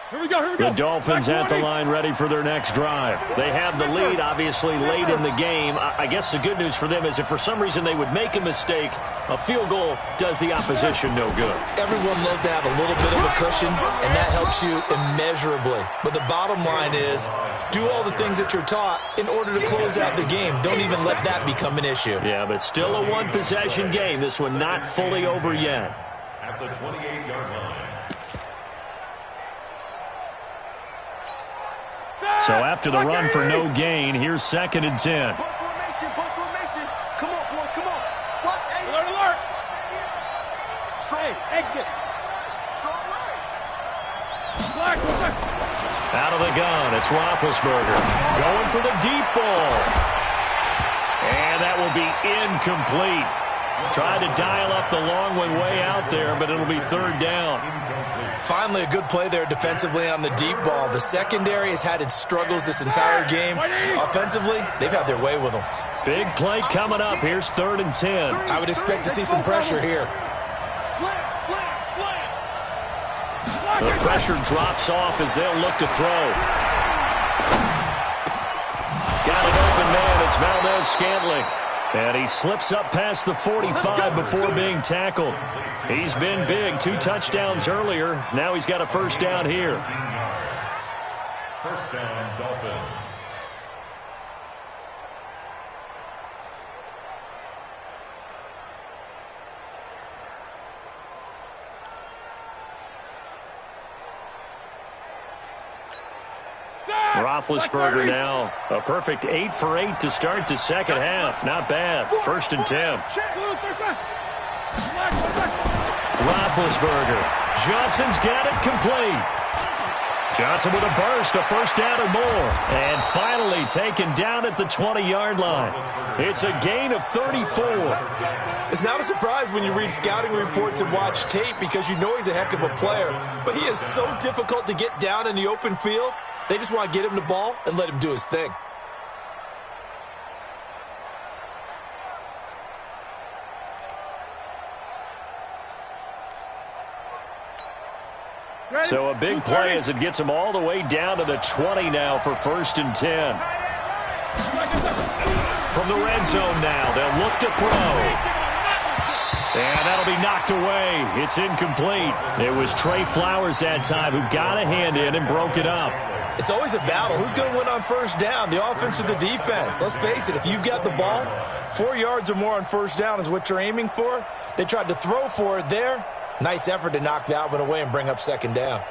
Here we go. The Dolphins at the line ready for their next drive. They have the lead, obviously, late in the game. I guess the good news for them is if for some reason they would make a mistake, a field goal does the opposition no good. Everyone loves to have a little bit of a cushion, and that helps you immeasurably. But the bottom line is do all the things that you're taught in order to close out the game. Don't even let that become an issue. Yeah, but still a one-possession game. This one not fully over yet. At the 28-yard line. So after the run for no gain, here's 2nd and 10. Punt formation. Come on, boys, come on. Watch, Alert. Hey, exit. Strong right. Black. Out of the gun, it's Roethlisberger. Going for the deep ball. And that will be incomplete. Tried to dial up the long one way out there, but it'll be 3rd down. Finally, a good play there defensively on the deep ball. The secondary has had its struggles this entire game. Offensively, they've had their way with them. Big play coming up. Here's 3rd and 10. I would expect to see some pressure here. Slam. The pressure drops off as they'll look to throw. Got an open man. It's Valdez-Scantling. And he slips up past the 45 before being tackled. He's been big. 2 touchdowns earlier. Now he's got a first down here. First down, Dolphins. Roethlisberger now. A perfect 8 for 8 to start the second half. Not bad. 1st and 10. Roethlisberger. Johnson's got it complete. Johnson with a burst, a 1st down and more. And finally taken down at the 20-yard line. It's a gain of 34. It's not a surprise when you read scouting reports and watch tape because you know he's a heck of a player. But he is so difficult to get down in the open field. They just want to get him the ball and let him do his thing. So a big play as it gets him all the way down to the 20 now for 1st and 10. From the red zone now, they'll look to throw. And that'll be knocked away. It's incomplete. It was Trey Flowers that time who got a hand in and broke it up. It's always a battle. Who's going to win on 1st down, the offense or the defense? Let's face it, if you've got the ball, 4 yards or more on 1st down is what you're aiming for. They tried to throw for it there. Nice effort to knock that one away and bring up 2nd down.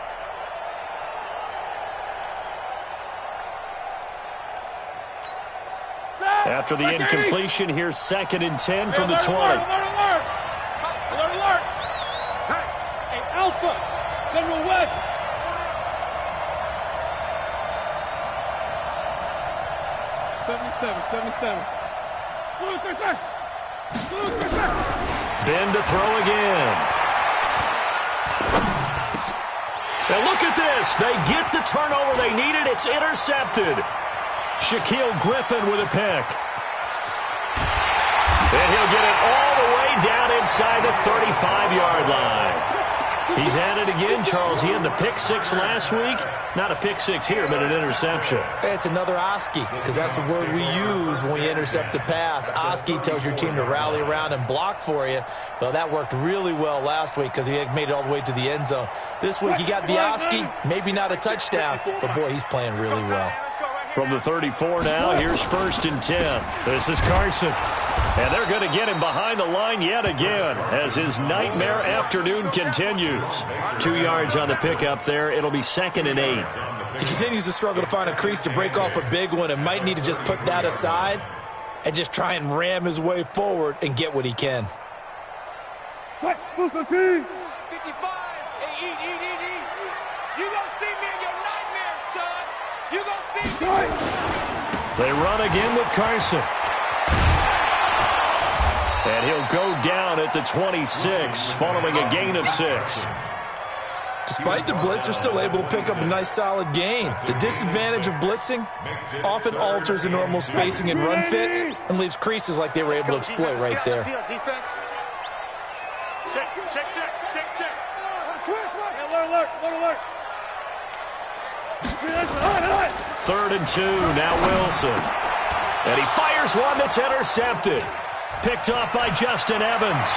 After the incompletion, here's 2nd and 10 from the 20. Alert! Hey, Alpha, General West. Seven. Ben to throw again. And look at this. They get the turnover they needed. It's intercepted. Shaquille Griffin with a pick. And he'll get it all the way down inside the 35-yard line. He's had it again, Charles. He had the pick 6 last week. Not a pick 6 here, but an interception. It's another Oski, because that's the word we use when we intercept a pass. Oski tells your team to rally around and block for you. Well, that worked really well last week because he had made it all the way to the end zone. This week, he got the Oski, maybe not a touchdown, but, boy, he's playing really well. From the 34 now, here's 1st and 10. This is Carson. And they're going to get him behind the line yet again as his nightmare afternoon continues. 2 yards on the pickup there. It'll be 2nd and 8. He continues to struggle to find a crease to break off a big one and might need to just put that aside and just try and ram his way forward and get what he can. 55. Hey, eat. You gonna see me in your nightmares, son. You gonna see me. They run again with Carson. And he'll go down at the 26 following a gain of 6. Despite the blitz, they're still able to pick up a nice solid gain. The disadvantage of blitzing often alters the normal spacing and run fits and leaves creases like they were able to exploit right there. Check. Alert. 3rd and 2, now Wilson. And he fires one that's intercepted. Picked off by Justin Evans.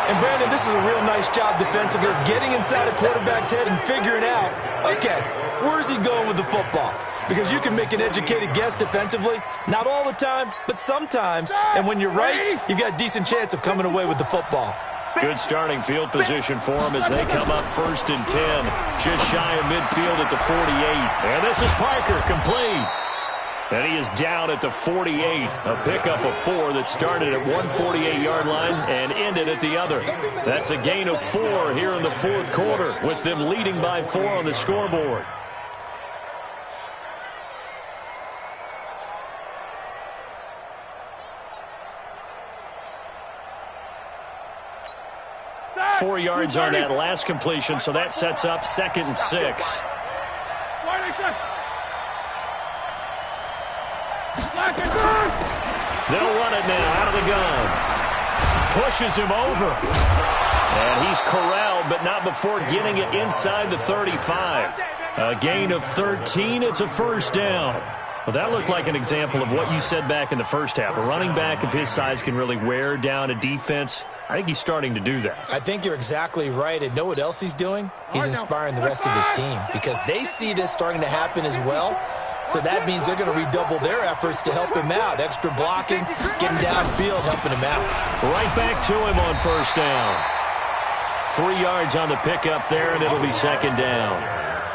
And, Brandon, this is a real nice job defensively of getting inside a quarterback's head and figuring out, okay, where's he going with the football? Because you can make an educated guess defensively, not all the time, but sometimes. And when you're right, you've got a decent chance of coming away with the football. Good starting field position for them as they come up 1st and 10. Just shy of midfield at the 48. And this is Parker, complete. And he is down at the 48. A pickup of 4 that started at one 48-yard line and ended at the other. That's a gain of 4 here in the 4th quarter with them leading by 4 on the scoreboard. Four yards on that last completion, so that sets up 2nd and 6. They'll run it now out of the gun. Pushes him over. And he's corralled, but not before getting it inside the 35. A gain of 13. It's a 1st down. Well, that looked like an example of what you said back in the first half. A running back of his size can really wear down a defense. I think he's starting to do that. I think you're exactly right. And know what else he's doing? He's inspiring the rest of his team because they see this starting to happen as well. So that means they're going to redouble their efforts to help him out. Extra blocking, getting downfield, helping him out. Right back to him on 1st down. 3 yards on the pickup there, and it'll be 2nd down.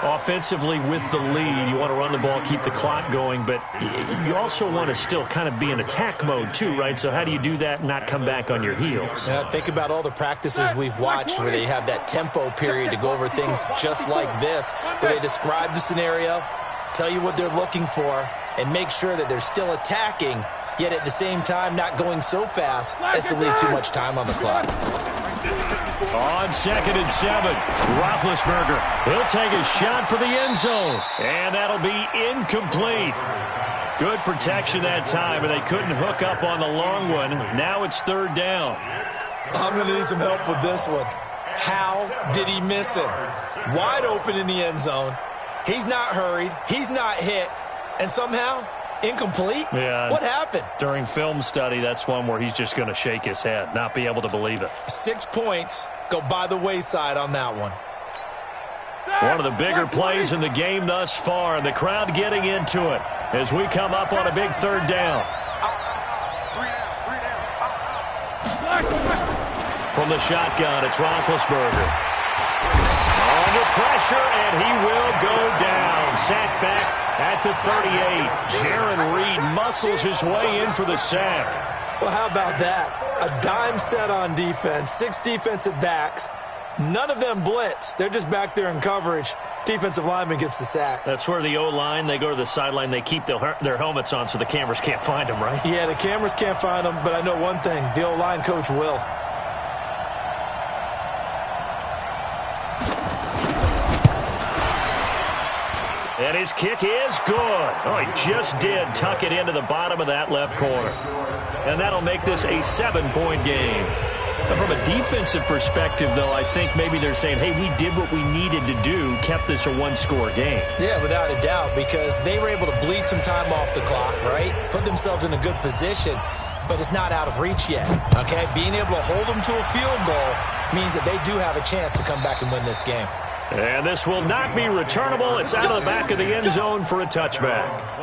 Offensively with the lead, you want to run the ball, keep the clock going, but you also want to still kind of be in attack mode too, right? So how do you do that and not come back on your heels? Think about all the practices we've watched where they have that tempo period to go over things just like this, where they describe the scenario, tell you what they're looking for, and make sure that they're still attacking, yet at the same time not going so fast as to leave too much time on the clock. On 2nd and 7, Roethlisberger. He'll take a shot for the end zone, and that'll be incomplete. Good protection that time, and they couldn't hook up on the long one. Now it's 3rd down. I'm going to need some help with this one. How did he miss him? Wide open in the end zone. He's not hurried. He's not hit. And somehow, incomplete? Yeah. What happened? During film study, that's one where he's just going to shake his head, not be able to believe it. 6 points go by the wayside on that one. One of the bigger plays in the game thus far, and the crowd getting into it as we come up on a big 3rd down. From the shotgun, it's Roethlisberger. Under pressure, and he will go down. Sacked back at the 38. Jaron Reed muscles his way in for the sack. Well, how about that? A dime set on defense, 6 defensive backs. None of them blitz. They're just back there in coverage. Defensive lineman gets the sack. That's where the O-line, they go to the sideline, they keep their helmets on so the cameras can't find them, right? Yeah, the cameras can't find them, but I know one thing. The O-line coach will. And his kick is good. Oh, he just did tuck it into the bottom of that left corner. And that'll make this a 7-point game. But from a defensive perspective, though, I think maybe they're saying, hey, we did what we needed to do, kept this a 1-score game. Yeah, without a doubt, because they were able to bleed some time off the clock, right? Put themselves in a good position, but it's not out of reach yet, okay? Being able to hold them to a field goal means that they do have a chance to come back and win this game. And this will not be returnable. It's out of the back of the end zone for a touchback.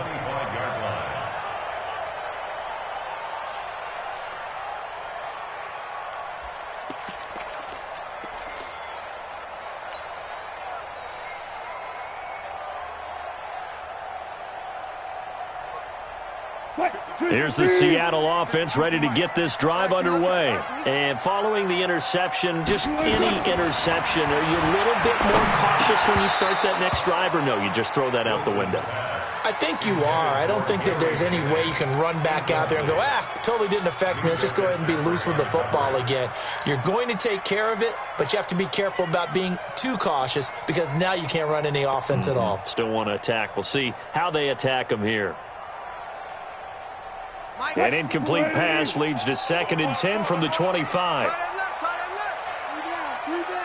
Here's the Seattle offense ready to get this drive underway. And following the interception, just any interception, are you a little bit more cautious when you start that next drive, or no, you just throw that out the window? I think you are. I don't think that there's any way you can run back out there and go, totally didn't affect me. Let's just go ahead and be loose with the football again. You're going to take care of it, but you have to be careful about being too cautious because now you can't run any offense at all. Still want to attack. We'll see how they attack them here. An incomplete pass leads to 2nd and 10 from the 25. 3 down.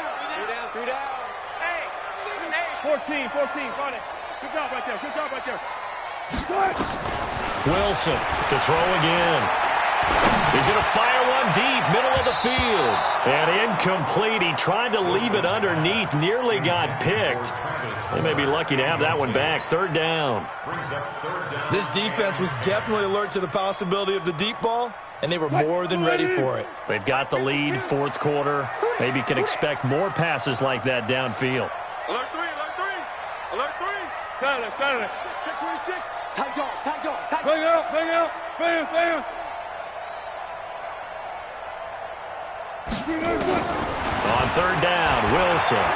Hey, 14, run it. Good job right there. Wilson to throw again. He's going to fire one deep, middle of the field. And incomplete. He tried to leave it underneath, nearly got picked. They may be lucky to have that one back. 3rd down. This defense was definitely alert to the possibility of the deep ball, and they were more than ready for it. They've got the lead, 4th quarter. Maybe can expect more passes like that downfield. Alert 3. Got it. Check 26. Tight guard. Bang out. On 3rd down, Wilson.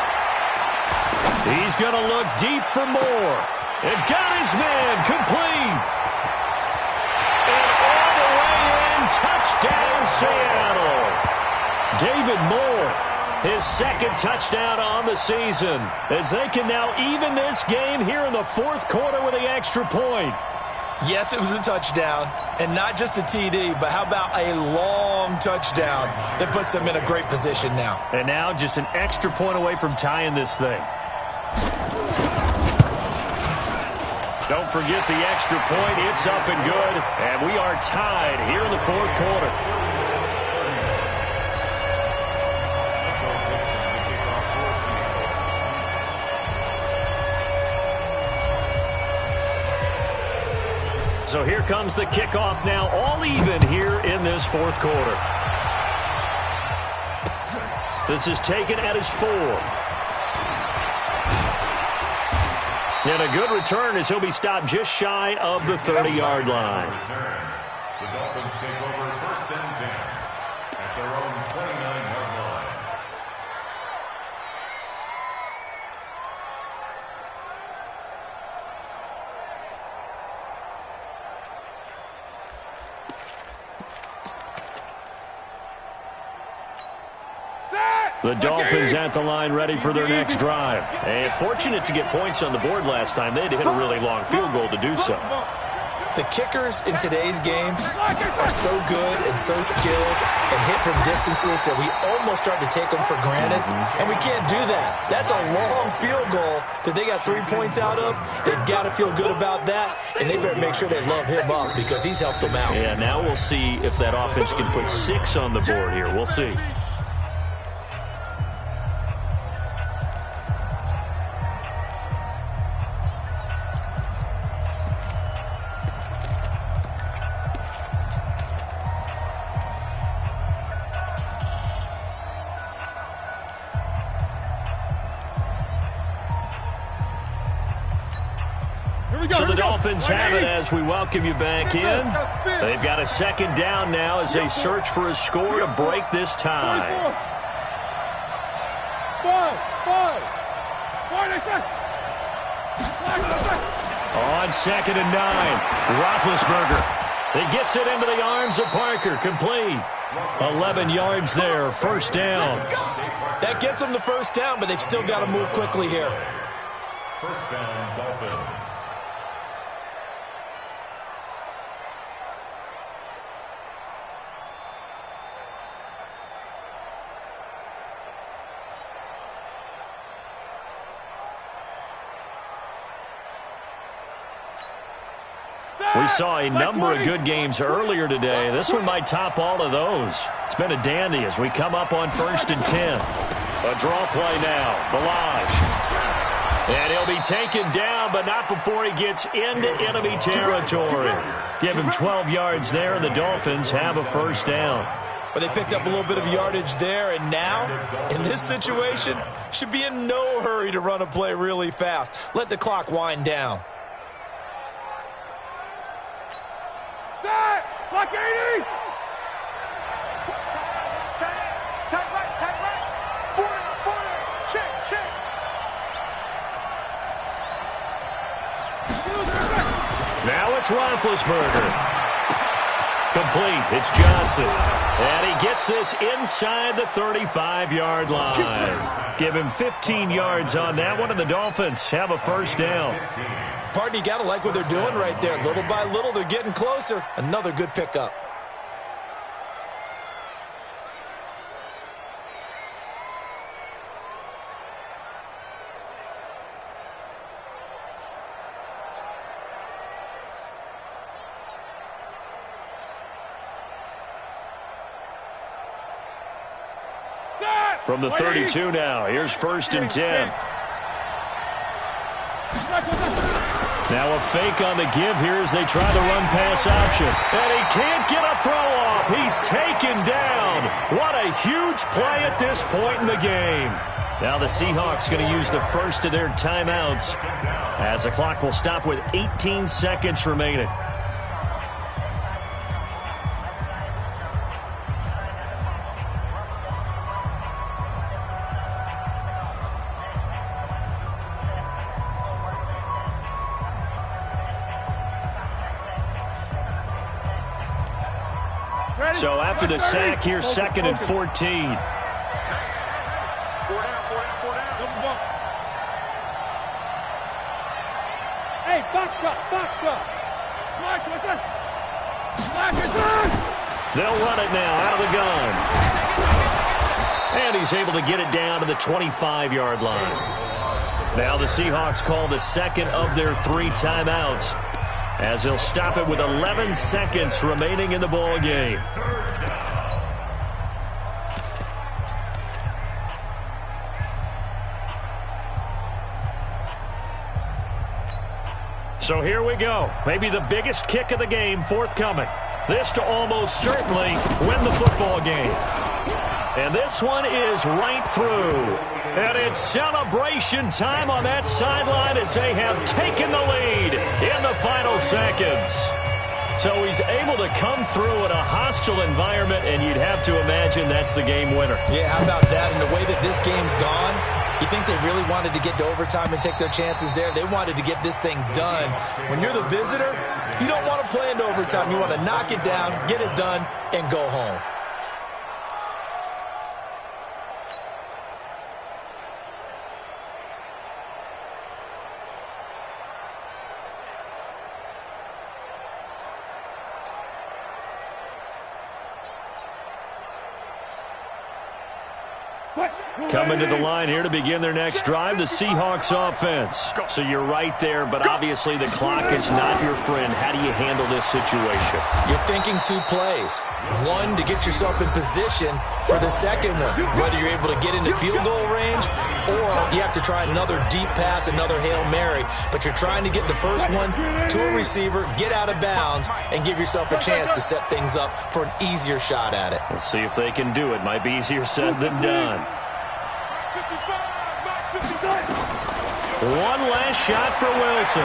He's going to look deep for more. And got his man complete. And all the way in, touchdown Seattle. David Moore, his 2nd touchdown on the season, as they can now even this game here in the 4th quarter with the extra point. Yes, it was a touchdown, and not just a TD, but how about a long touchdown that puts them in a great position now. And now just an extra point away from tying this thing. Don't forget the extra point. It's up and good, and we are tied here in the 4th quarter. So here comes the kickoff now, all even here in this 4th quarter. This is taken at his 4. And a good return as he'll be stopped just shy of the 30-yard line. The Dolphins take over first and 10 at their own 29-yard line. The Dolphins at the line ready for their next drive. And fortunate to get points on the board last time. They had to hit a really long field goal to do so. The kickers in today's game are so good and so skilled and hit from distances that we almost start to take them for granted, and we can't do that. That's a long field goal that they got 3 points out of. They've got to feel good about that, and they better make sure they love him up because he's helped them out. Yeah, now we'll see if that offense can put 6 on the board here. We'll see. So the Dolphins have it as we welcome you back in. They've got a second down now as they search for a score to break this tie. On second and 9, Roethlisberger. He gets it into the arms of Parker, complete. 11 yards there, first down. That gets them the first down, but they've still got to move quickly here. First down, Dolphins. We saw a number of good games earlier today. This one might top all of those. It's been a dandy as we come up on first and 10. A draw play now. Balaj. And he'll be taken down, but not before he gets into enemy territory. Give him 12 yards there, and the Dolphins have a first down. But they picked up a little bit of yardage there, and now, in this situation, should be in no hurry to run a play really fast. Let the clock wind down. Block 80! Tag right. 40, check. Now it's Roethlisberger. Complete. It's Johnson. And he gets this inside the 35-yard line. Give him 15 yards on that one, and the Dolphins have a first down. Pardon, you got to like what they're doing right there. Little by little, they're getting closer. Another good pickup. From the 32 now, here's first and 10. Now a fake on the give here as they try the run-pass option. And he can't get a throw-off. He's taken down. What a huge play at this point in the game. Now the Seahawks going to use the first of their timeouts as the clock will stop with 18 seconds remaining. So after the sack, here's second and 14. Four down. Hey, box top. Mike, what's that? They'll run it now out of the gun. And he's able to get it down to the 25-yard line. Now the Seahawks call the second of their 3 timeouts, as they'll stop it with 11 seconds remaining in the ball game. So here we go. Maybe the biggest kick of the game forthcoming. This to almost certainly win the football game. And this one is right through. And it's celebration time on that sideline as they have taken the lead in the final seconds. So he's able to come through in a hostile environment, and you'd have to imagine that's the game winner. Yeah, how about that? And the way that this game's gone, you think they really wanted to get to overtime and take their chances there? They wanted to get this thing done. When you're the visitor, you don't want to play into overtime. You want to knock it down, get it done, and go home. Coming to the line here to begin their next drive, the Seahawks offense. So you're right there, but obviously the clock is not your friend. How do you handle this situation? You're thinking 2 plays. One, to get yourself in position for the second one, whether you're able to get into field goal range or you have to try another deep pass, another Hail Mary. But you're trying to get the first one to a receiver, get out of bounds, and give yourself a chance to set things up for an easier shot at it. We'll see if they can do it. Might be easier said than done. One last shot for Wilson.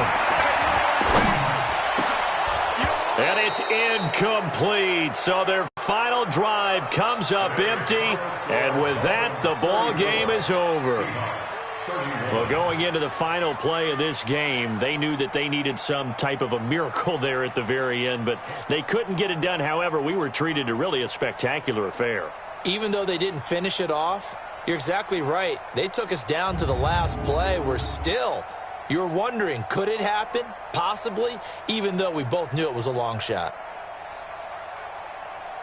And it's incomplete. So their final drive comes up empty. And with that, the ball game is over. Well, going into the final play of this game, they knew that they needed some type of a miracle there at the very end, but they couldn't get it done. However, we were treated to really a spectacular affair. Even though they didn't finish it off, you're exactly right. They took us down to the last play. We're still, you were wondering, could it happen? Possibly, even though we both knew it was a long shot.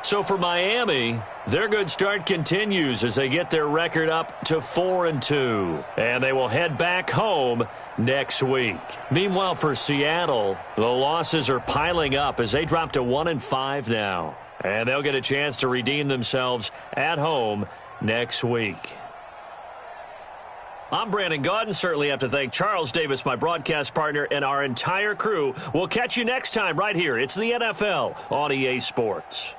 So for Miami, their good start continues as they get their record up to 4-2. And they will head back home next week. Meanwhile, for Seattle, the losses are piling up as they drop to 1-5 now. And they'll get a chance to redeem themselves at home next week. I'm Brandon Gaudin. Certainly have to thank Charles Davis, my broadcast partner, and our entire crew. We'll catch you next time right here. It's the NFL on EA Sports.